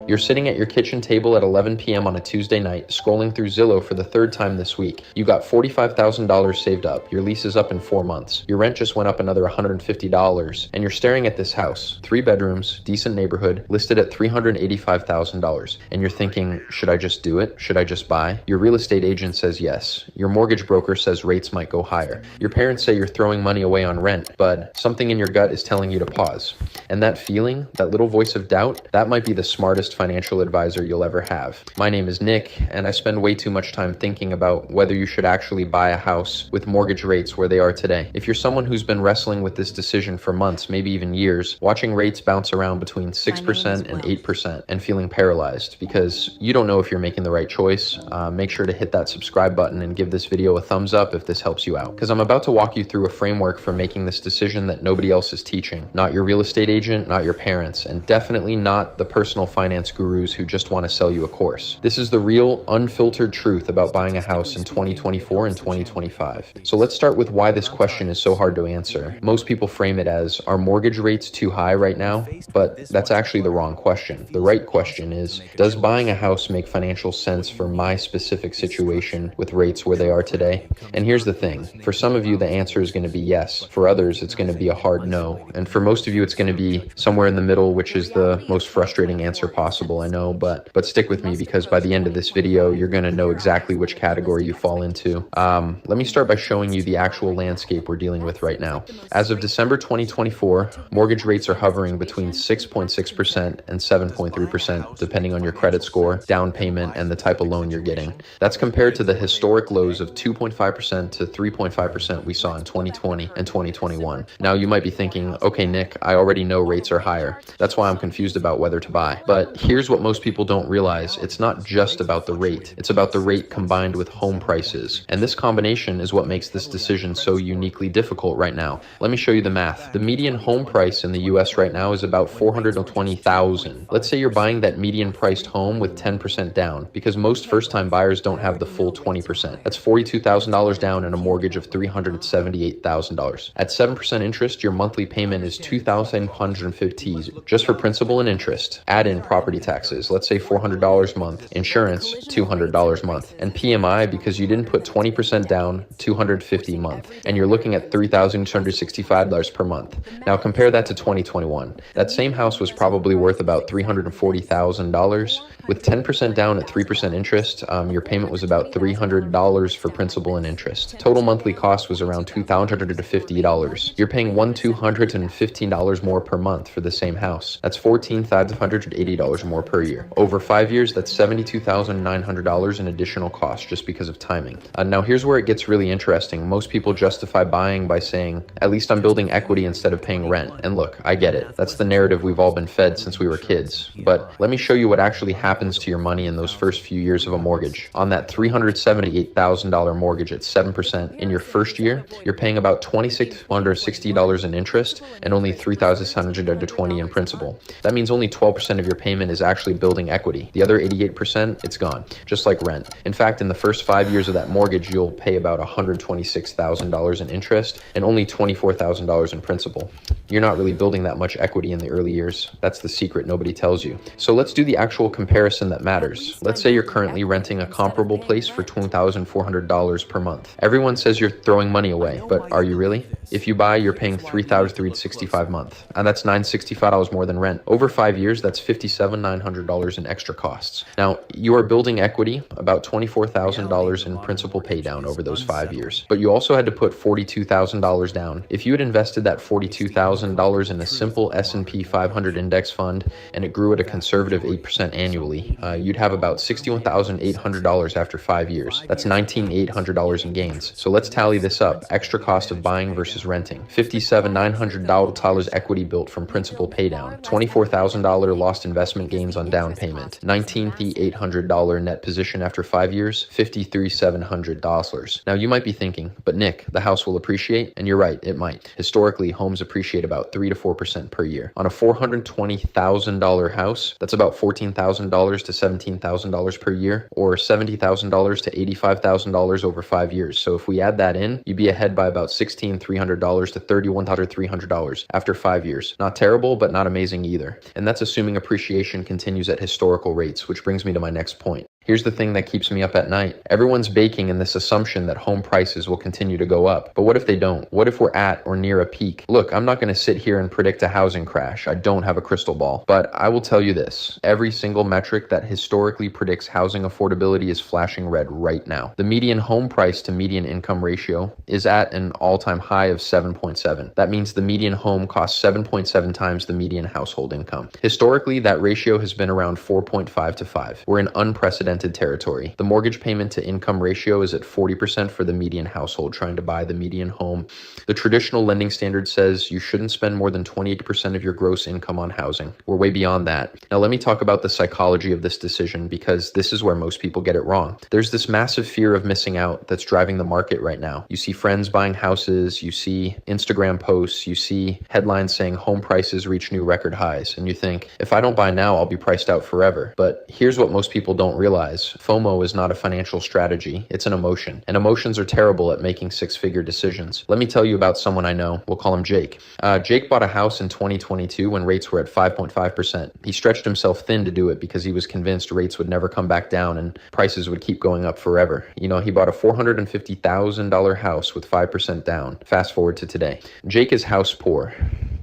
You're sitting at your kitchen table at 11 p.m. on a Tuesday night, scrolling through Zillow for the third time this week. You got $45,000 saved up. Your lease is up in 4 months. Your rent just went up another $150, and you're staring at this house, 3 bedrooms, decent neighborhood, listed at $385,000. And you're thinking, should I just do it? Should I just buy? Your real estate agent says yes. Your mortgage broker says rates might go higher. Your parents say you're throwing money away on rent, but something in your gut is telling you to pause. And that feeling, that little voice of doubt, that might be the smartest financial advisor you'll ever have. My name is Nick, and I spend way too much time thinking about whether you should actually buy a house with mortgage rates where they are today. If you're someone who's been wrestling with this decision for months, maybe even years, watching rates bounce around between 6% and 8% and feeling paralyzed because you don't know if you're making the right choice, make sure to hit that subscribe button and give this video a thumbs up if this helps you out. Because I'm about to walk you through a framework for making this decision that nobody else is teaching. Not your real estate agent, not your parents, and definitely not the personal finance gurus who just want to sell you a course. This is the real, unfiltered truth about buying a house in 2024 and 2025. So let's start with why this question is so hard to answer. Most people frame it as, are mortgage rates too high right now? But that's actually the wrong question. The right question is, does buying a house make financial sense for my specific situation with rates where they are today? And here's the thing. For some of you, the answer is going to be yes. For others, it's going to be a hard no. And for most of you, it's going to be somewhere in the middle, which is the most frustrating answer possible, I know, but stick with me because by the end of this video, you're going to know exactly which category you fall into. Let me start by showing you the actual landscape we're dealing with right now. As of December 2024, mortgage rates are hovering between 6.6% and 7.3%, depending on your credit score, down payment, and the type of loan you're getting. That's compared to the historic lows of 2.5% to 3.5% we saw in 2020 and 2021. Now, you might be thinking, okay, Nick, I already know rates are higher. That's why I'm confused about whether to buy. But here's what most people don't realize. It's not just about the rate. It's about the rate combined with home prices. And this combination is what makes this decision so uniquely difficult right now. Let me show you the math. The median home price in the US right now is about $420,000. Let's say you're buying that median priced home with 10% down, because most first-time buyers don't have the full 20%. That's $42,000 down and a mortgage of $378,000. At 7% interest, your monthly payment is $2,150 just for principal and interest. Add in property taxes, let's say $400 a month, insurance, $200 a month, and PMI, because you didn't put 20% down, $250 a month, and you're looking at $3,265 per month. Now compare that to 2021. That same house was probably worth about $340,000. With 10% down at 3% interest, your payment was about $300 for principal and interest. Total monthly cost was around $2,250. You're paying $1,215 more per month for the same house. That's $14,580 more per year. Over 5 years, that's $72,900 in additional costs just because of timing. Now here's where it gets really interesting. Most people justify buying by saying, at least I'm building equity instead of paying rent. And look, I get it. That's the narrative we've all been fed since we were kids. But let me show you what actually happens to your money in those first few years of a mortgage. On that $378,000 mortgage at 7%, in your first year, you're paying about $2,660 in interest and only $3,620 in principal. That means only 12% of your payment is actually building equity. The other 88%, it's gone, just like rent. In fact, in the first 5 years of that mortgage, you'll pay about $126,000 in interest and only $24,000 in principal. You're not really building that much equity in the early years. That's the secret nobody tells you. So let's do the actual comparison that matters. Let's say you're currently renting a comparable place for $2,400 per month. Everyone says you're throwing money away, but are you really? If you buy, you're paying $3,365 a month, and that's $965 more than rent. Over 5 years, that's $57,900 in extra costs. Now, you are building equity, about $24,000 in principal pay down over those 5 years, but you also had to put $42,000 down. If you had invested that $42,000 in a simple S&P 500 index fund, and it grew at a conservative 8% annually, you'd have about $61,800 after 5 years. That's $19,800 in gains. So let's tally this up. Extra cost of buying versus renting. $57,900 equity built from principal paydown. $24,000 lost investment gains on down payment. $19,800 net position after 5 years. $53,700. Now you might be thinking, but Nick, the house will appreciate? And you're right, it might. Historically, homes appreciate about 3 to 4% per year. On a $420,000 house, that's about $14,000 to $17,000 per year, or $70,000 to $85,000 over 5 years. So if we add that in, you'd be ahead by about $16,300 to $31,300 after 5 years. Not terrible, but not amazing either. And that's assuming appreciation inflation continues at historical rates, which brings me to my next point. Here's the thing that keeps me up at night. Everyone's baking in this assumption that home prices will continue to go up. But what if they don't? What if we're at or near a peak? Look, I'm not going to sit here and predict a housing crash. I don't have a crystal ball. But I will tell you this. Every single metric that historically predicts housing affordability is flashing red right now. The median home price to median income ratio is at an all-time high of 7.7. That means the median home costs 7.7 times the median household income. Historically, that ratio has been around 4.5 to 5. We're in unprecedented territory. The mortgage payment to income ratio is at 40% for the median household trying to buy the median home. The traditional lending standard says you shouldn't spend more than 28% of your gross income on housing. We're way beyond that. Now let me talk about the psychology of this decision, because this is where most people get it wrong. There's this massive fear of missing out that's driving the market right now. You see friends buying houses, you see Instagram posts, you see headlines saying home prices reach new record highs, and you think, if I don't buy now, I'll be priced out forever. But here's what most people don't realize. FOMO is not a financial strategy, it's an emotion. And emotions are terrible at making six-figure decisions. Let me tell you about someone I know. We'll call him Jake. Jake bought a house in 2022 when rates were at 5.5%. He stretched himself thin to do it because he was convinced rates would never come back down and prices would keep going up forever. You know, he bought a $450,000 house with 5% down. Fast forward to today. Jake is house poor.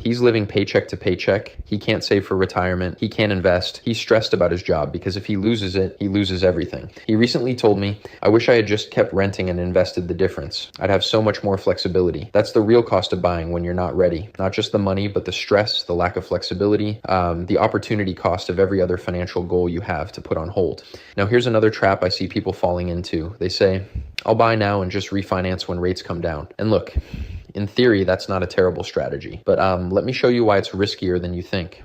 He's living paycheck to paycheck. He can't save for retirement. He can't invest. He's stressed about his job because if he loses it, he loses everything. He recently told me, I wish I had just kept renting and invested the difference. I'd have so much more flexibility. That's the real cost of buying when you're not ready. Not just the money, but the stress, the lack of flexibility, the opportunity cost of every other financial goal you have to put on hold. Now, here's another trap I see people falling into. They say, I'll buy now and just refinance when rates come down. And look, in theory, that's not a terrible strategy, but let me show you why it's riskier than you think.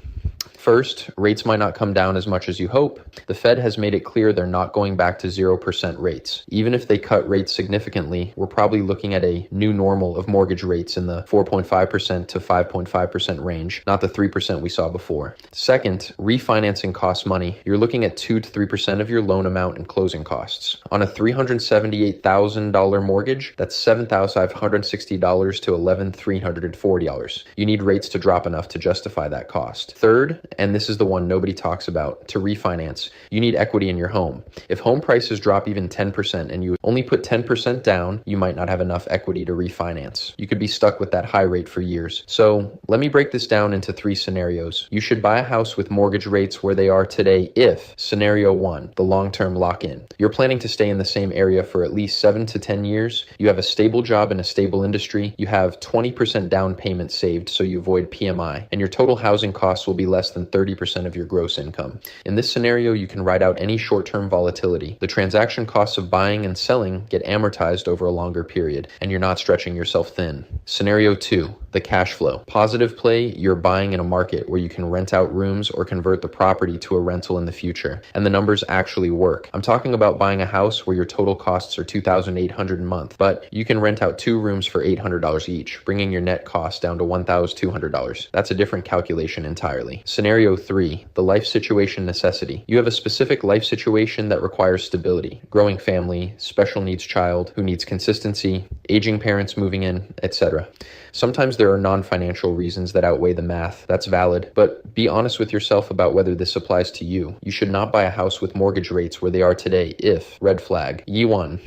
First, rates might not come down as much as you hope. The Fed has made it clear they're not going back to 0% rates. Even if they cut rates significantly, we're probably looking at a new normal of mortgage rates in the 4.5% to 5.5% range, not the 3% we saw before. Second, refinancing costs money. You're looking at 2 to 3% of your loan amount and closing costs. On a $378,000 mortgage, that's $7,560 to $11,340. You need rates to drop enough to justify that cost. Third, and this is the one nobody talks about, to refinance, you need equity in your home. If home prices drop even 10% and you only put 10% down, you might not have enough equity to refinance. You could be stuck with that high rate for years. So let me break this down into 3 scenarios. You should buy a house with mortgage rates where they are today if, scenario 1, the long-term lock-in. You're planning to stay in the same area for at least 7 to 10 years. You have a stable job in a stable industry. You have 20% down payment saved so you avoid PMI, and your total housing costs will be less than 30% of your gross income. In this scenario, you can ride out any short-term volatility. The transaction costs of buying and selling get amortized over a longer period, and you're not stretching yourself thin. Scenario 2, the cash flow. Positive play, you're buying in a market where you can rent out rooms or convert the property to a rental in the future, and the numbers actually work. I'm talking about buying a house where your total costs are $2,800 a month, but you can rent out 2 rooms for $800 each, bringing your net cost down to $1,200. That's a different calculation entirely. Scenario 3, the life situation necessity. You have a specific life situation that requires stability, growing family, special needs child who needs consistency, aging parents moving in, etc. Sometimes there are non-financial reasons that outweigh the math. That's valid, but be honest with yourself about whether this applies to you. You should not buy a house with mortgage rates where they are today if, red flag, Y1.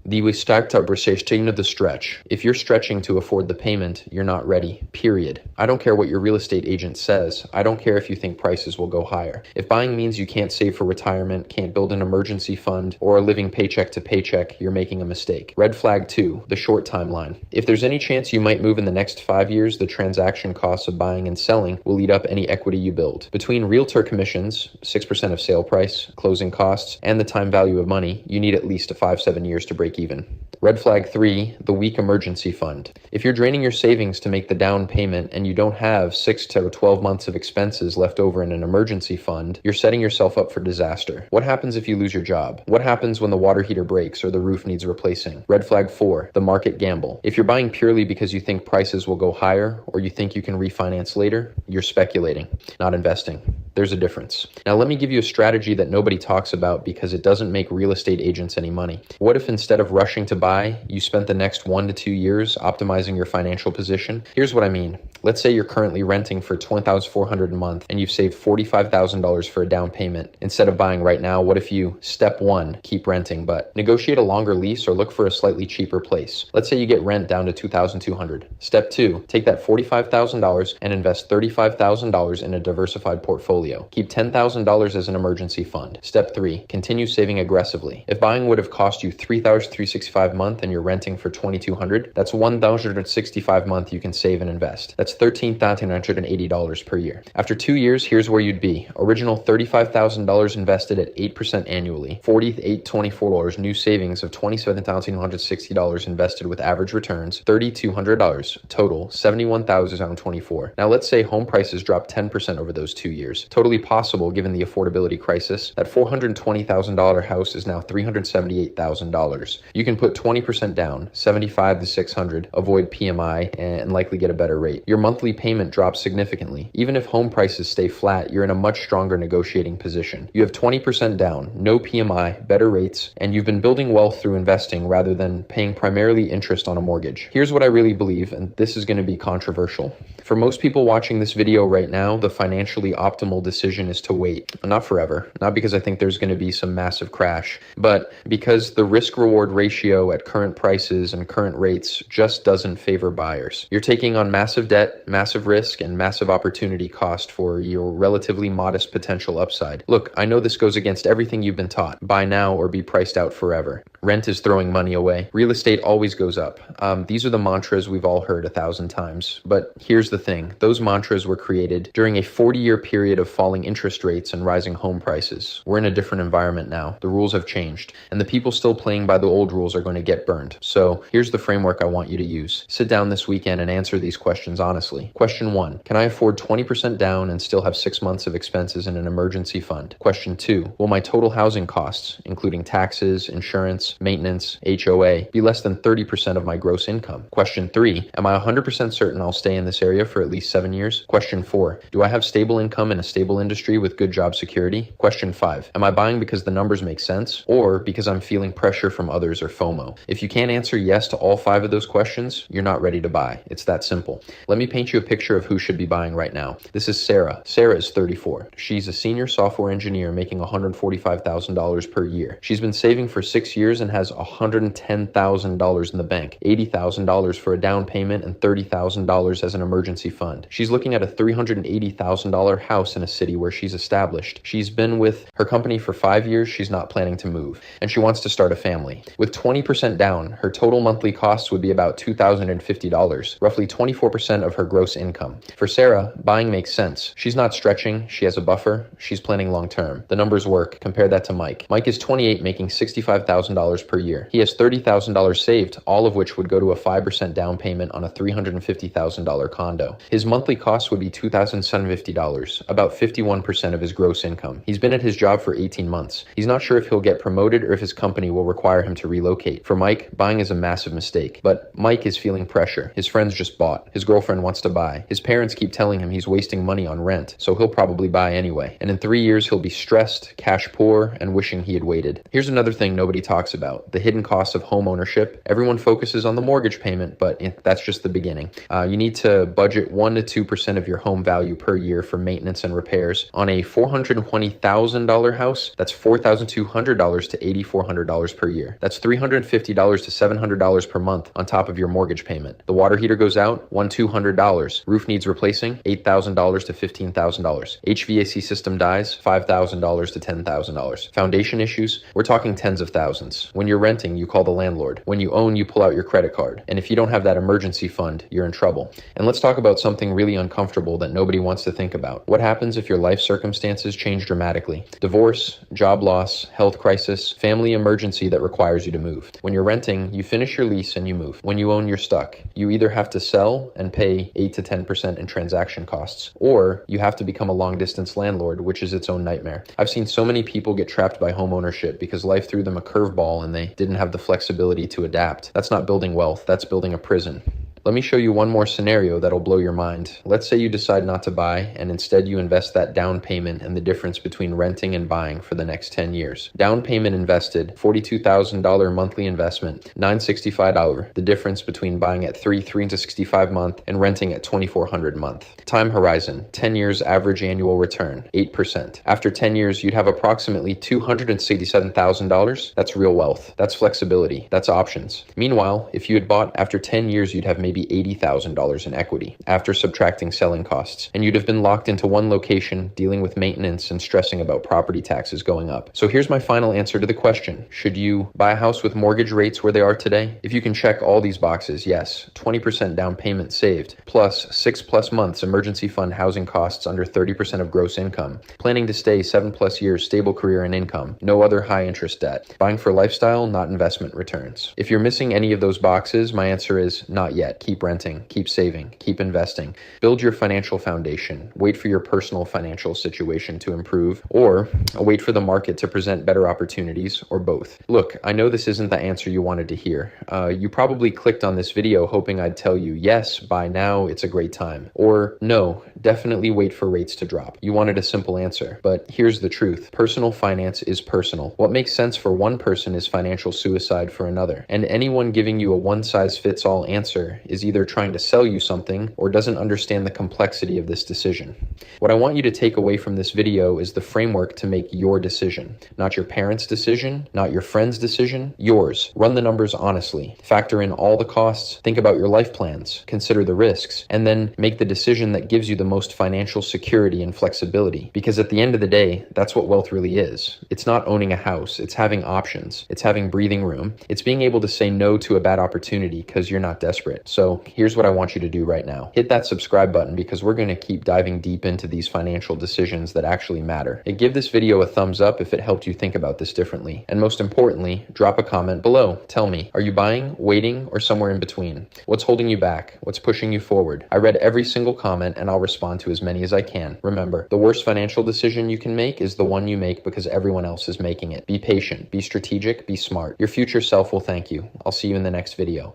The stretch. If you're stretching to afford the payment, you're not ready, period. I don't care what your real estate agent says. I don't care if you think prices will go higher. If buying means you can't save for retirement, can't build an emergency fund, or are living paycheck to paycheck, you're making a mistake. Red flag 2, the short timeline. If there's any chance you might move in the next 5 years, the transaction costs of buying and selling will eat up any equity you build. Between realtor commissions, 6% of sale price, closing costs, and the time value of money, you need at least 5-7 years to break even. Red flag 3, the weak emergency fund. If you're draining your savings to make the down payment and you don't have 6 to 12 months of expenses left over in an emergency fund, you're setting yourself up for disaster. What happens if you lose your job? What happens when the water heater breaks or the roof needs replacing? Red flag 4, the market gamble. If you're buying purely because you think prices will go higher or you think you can refinance later, you're speculating, not investing. There's a difference. Now let me give you a strategy that nobody talks about because it doesn't make real estate agents any money. What if instead of rushing to buy buy, you spent the next 1 to 2 years optimizing your financial position? Here's what I mean. Let's say you're currently renting for $20,400 a month and you've saved $45,000 for a down payment. Instead of buying right now, what if you, step one, keep renting, but negotiate a longer lease or look for a slightly cheaper place? Let's say you get rent down to $2,200. Step two, take that $45,000 and invest $35,000 in a diversified portfolio. Keep $10,000 as an emergency fund. Step three, continue saving aggressively. If buying would have cost you $3,365 a month and you're renting for $2,200, that's $1,065 a month you can save and invest. That's $13,980 per year. After 2 years, here's where you'd be. Original $35,000 invested at 8% annually. $4,824 new savings of $27,160 invested with average returns. $3,200 total. $71,024. Now let's say home prices drop 10% over those 2 years. Totally possible given the affordability crisis. That $420,000 house is now $378,000. You can put 20% down, $75,000 to $600,000, avoid PMI, and likely get a better rate. Your monthly payment drops significantly. Even if home prices stay flat, you're in a much stronger negotiating position. You have 20% down, no PMI, better rates, and you've been building wealth through investing rather than paying primarily interest on a mortgage. Here's what I really believe, and this is going to be controversial. For most people watching this video right now, the financially optimal decision is to wait. Not forever. Not because I think there's going to be some massive crash, but because the risk-reward ratio at current prices and current rates just doesn't favor buyers. You're taking on massive debt, massive risk, and massive opportunity cost for your relatively modest potential upside. Look, I know this goes against everything you've been taught. Buy now or be priced out forever. Rent is throwing money away. Real estate always goes up. These are the mantras we've all heard 1,000 times. But here's the thing. Those mantras were created during a 40-year period of falling interest rates and rising home prices. We're in a different environment now. The rules have changed. And the people still playing by the old rules are going to get burned. So here's the framework I want you to use. Sit down this weekend and answer these questions honestly. Question 1. Can I afford 20% down and still have 6 months of expenses in an emergency fund? Question 2. Will my total housing costs, including taxes, insurance, maintenance, HOA, be less than 30% of my gross income? Question 3. Am I 100% certain I'll stay in this area for at least 7 years? Question 4. Do I have stable income in a stable industry with good job security? Question 5. Am I buying because the numbers make sense or because I'm feeling pressure from others or FOMO? If you can't answer yes to all 5 of those questions, you're not ready to buy. It's that simple. Let me paint you a picture of who should be buying right now. This is Sarah. Sarah is 34. She's a senior software engineer making $145,000 per year. She's been saving for 6 years and has $110,000 in the bank, $80,000 for a down payment and $30,000 as an emergency fund. She's looking at a $380,000 house in a city where she's established. She's been with her company for 5 years. She's not planning to move, and she wants to start a family. With 20% down, her total monthly costs would be about $2,050, roughly 24% of her gross income. For Sarah, buying makes sense. She's not stretching. She has a buffer. She's planning long term. The numbers work. Compare that to Mike. Mike is 28, making $65,000 per year. He has $30,000 saved, all of which would go to a 5% down payment on a $350,000 condo. His monthly cost would be $2,750, about 51% of his gross income. He's been at his job for 18 months. He's not sure if he'll get promoted or if his company will require him to relocate. For Mike, buying is a massive mistake, but Mike is feeling pressure. His friends just bought. His girlfriend wants to buy. His parents keep telling him he's wasting money on rent, so he'll probably buy anyway. And in 3 years, he'll be stressed, cash poor, and wishing he had waited. Here's another thing nobody talks about, the hidden costs of home ownership. Everyone focuses on the mortgage payment, but that's just the beginning. You need to budget 1 to 2% of your home value per year for maintenance and repairs. On a $420,000 house, that's $4,200 to $8,400 per year. That's $350 to $700 per month on top of your mortgage payment. The water heater goes out, $1,200. Roof needs replacing, $8,000 to $15,000. HVAC system dies, $5,000 to $10,000. Foundation issues, we're talking tens of thousands. When you're renting, you call the landlord. When you own, you pull out your credit card. And if you don't have that emergency fund, you're in trouble. And let's talk about something really uncomfortable that nobody wants to think about. What happens if your life circumstances change dramatically? Divorce, job loss, health crisis, family emergency that requires you to move. When you're renting, you finish your lease and you move. When you own, you're stuck. You either have to sell and pay 8 to 10% in transaction costs, or you have to become a long-distance landlord, which is its own nightmare. I've seen so many people get trapped by home ownership because life threw them a curveball and they didn't have the flexibility to adapt. That's not building wealth, that's building a prison. Let me show you one more scenario that'll blow your mind. Let's say you decide not to buy and instead you invest that down payment and the difference between renting and buying for the next 10 years. Down payment invested, $42,000 monthly investment, $965. The difference between buying at $365 month and renting at $2,400 month. Time horizon, 10 years average annual return, 8%. After 10 years, you'd have approximately $267,000. That's real wealth. That's flexibility. That's options. Meanwhile, if you had bought after 10 years, you'd have maybe $80,000 in equity after subtracting selling costs. And you'd have been locked into one location, dealing with maintenance and stressing about property taxes going up. So here's my final answer to the question. Should you buy a house with mortgage rates where they are today? If you can check all these boxes, yes. 20% down payment saved, plus 6+ months emergency fund housing costs under 30% of gross income. Planning to stay 7+ years, stable career and income. No other high interest debt. Buying for lifestyle, not investment returns. If you're missing any of those boxes, my answer is not yet. Keep renting, keep saving, keep investing. Build your financial foundation. Wait for your personal financial situation to improve, or wait for the market to present better opportunities, or both. Look, I know this isn't the answer you wanted to hear. You probably clicked on this video hoping I'd tell you, yes, buy now, it's a great time. Or no, definitely wait for rates to drop. You wanted a simple answer, but here's the truth. Personal finance is personal. What makes sense for one person is financial suicide for another. And anyone giving you a one-size-fits-all answer is either trying to sell you something or doesn't understand the complexity of this decision. What I want you to take away from this video is the framework to make your decision. Not your parents' decision, not your friend's decision, yours. Run the numbers honestly. Factor in all the costs, think about your life plans, consider the risks, and then make the decision that gives you the most financial security and flexibility. Because at the end of the day, that's what wealth really is. It's not owning a house, it's having options, it's having breathing room, it's being able to say no to a bad opportunity because you're not desperate. So here's what I want you to do right now. Hit that subscribe button because we're going to keep diving deep into these financial decisions that actually matter. And give this video a thumbs up if it helped you think about this differently. And most importantly, drop a comment below. Tell me, are you buying, waiting, or somewhere in between? What's holding you back? What's pushing you forward? I read every single comment and I'll respond to as many as I can. Remember, the worst financial decision you can make is the one you make because everyone else is making it. Be patient, be strategic, be smart. Your future self will thank you. I'll see you in the next video.